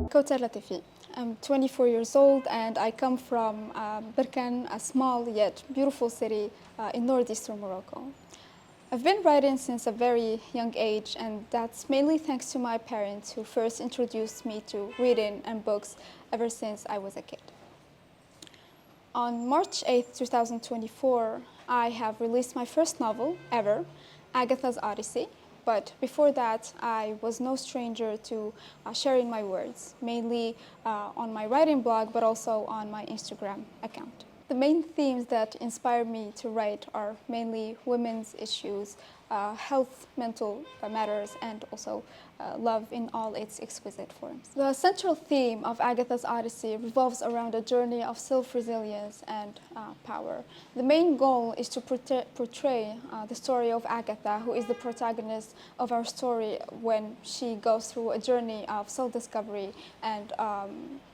Kawtar Latifi. I'm 24 years old and I come from Berkan, a small yet beautiful city in northeastern Morocco. I've been writing since a very young age, and that's mainly thanks to my parents who first introduced me to reading and books ever since I was a kid. On March 8, 2024, I have released my first novel ever, Agatha's Odyssey. But before that, I was no stranger to sharing my words, mainly on my writing blog, but also on my Instagram account. The main themes that inspire me to write are mainly women's issues, health, mental matters, and also love in all its exquisite forms. The central theme of Agatha's Odyssey revolves around a journey of self-resilience and power. The main goal is to portray the story of Agatha, who is the protagonist of our story when she goes through a journey of self-discovery and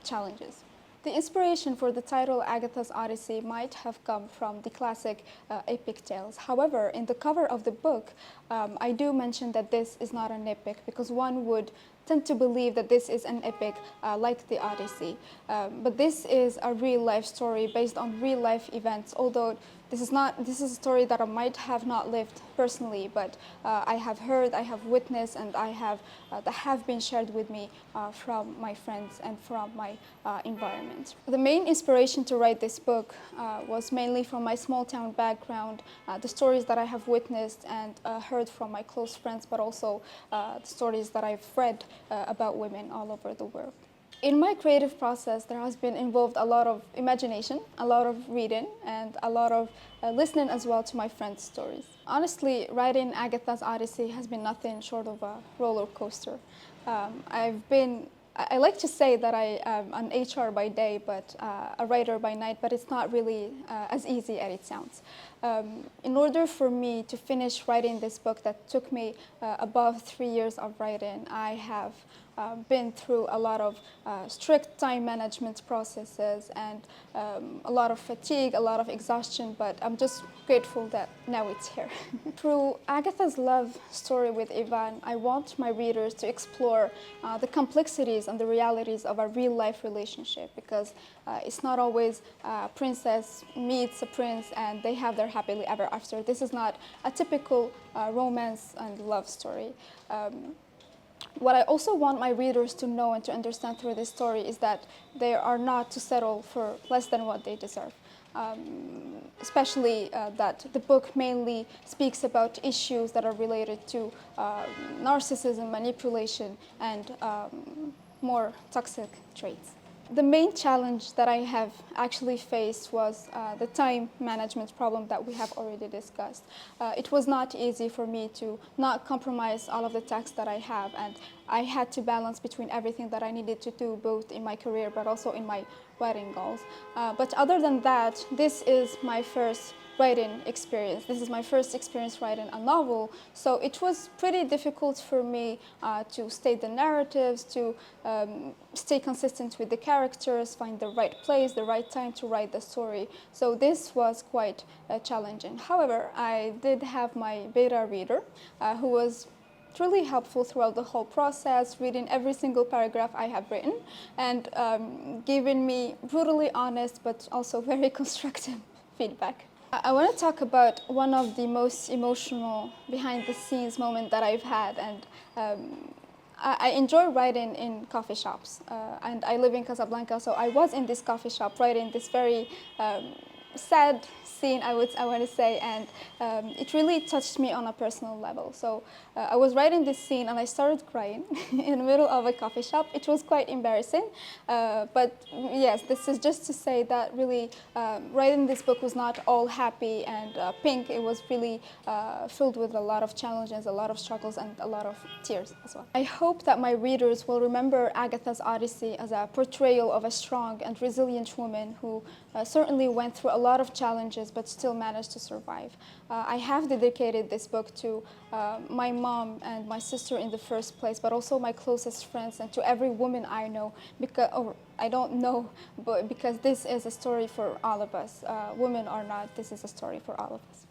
challenges. The inspiration for the title Agatha's Odyssey might have come from the classic epic tales. However, in the cover of the book, I do mention that this is not an epic because one would tend to believe that this is an epic like the Odyssey. But this is a real life story based on real life events, although this is a story that I might have not lived personally, but I have heard, I have witnessed, and that have been shared with me from my friends and from my environment. The main inspiration to write this book was mainly from my small town background, the stories that I have witnessed and heard from my close friends, but also the stories that I've read about women all over the world. In my creative process, there has been involved a lot of imagination, a lot of reading, and a lot of listening as well to my friends' stories. Honestly, writing Agatha's Odyssey has been nothing short of a roller coaster. I like to say that I am an HR by day, but a writer by night, but it's not really as easy as it sounds. In order for me to finish writing this book that took me above 3 years of writing, I have been through a lot of strict time management processes and a lot of fatigue, a lot of exhaustion, but I'm just grateful that now it's here. Through Agatha's love story with Ivan, I want my readers to explore the complexities and the realities of a real-life relationship, because it's not always a princess meets a prince and they have their happily ever after. This is not a typical romance and love story. What I also want my readers to know and to understand through this story is that they are not to settle for less than what they deserve. Especially that the book mainly speaks about issues that are related to narcissism, manipulation, and more toxic traits. The main challenge that I have actually faced was the time management problem that we have already discussed. It was not easy for me to not compromise all of the tasks that I have, and I had to balance between everything that I needed to do, both in my career but also in my writing goals. But other than that, this is my first writing experience. This is my first experience writing a novel, so it was pretty difficult for me to state the narratives, to stay consistent with the characters, find the right place, the right time to write the story. So this was quite challenging. However, I did have my beta reader who was really helpful throughout the whole process, reading every single paragraph I have written and giving me brutally honest but also very constructive feedback. I want to talk about one of the most emotional behind-the-scenes moments that I've had, and I enjoy writing in coffee shops, and I live in Casablanca, so I was in this coffee shop writing this very sad scene, I want to say, and it really touched me on a personal level. So I was writing this scene and I started crying in the middle of a coffee shop. It was quite embarrassing, but yes, this is just to say that really writing this book was not all happy and pink. It was really filled with a lot of challenges, a lot of struggles, and a lot of tears as well. I hope that my readers will remember Agatha's Odyssey as a portrayal of a strong and resilient woman who certainly went through a lot of challenges but still managed to survive. I have dedicated this book to my mom and my sister in the first place, but also my closest friends and to every woman I know, because, or I don't know, but because this is a story for all of us. Women or not, this is a story for all of us.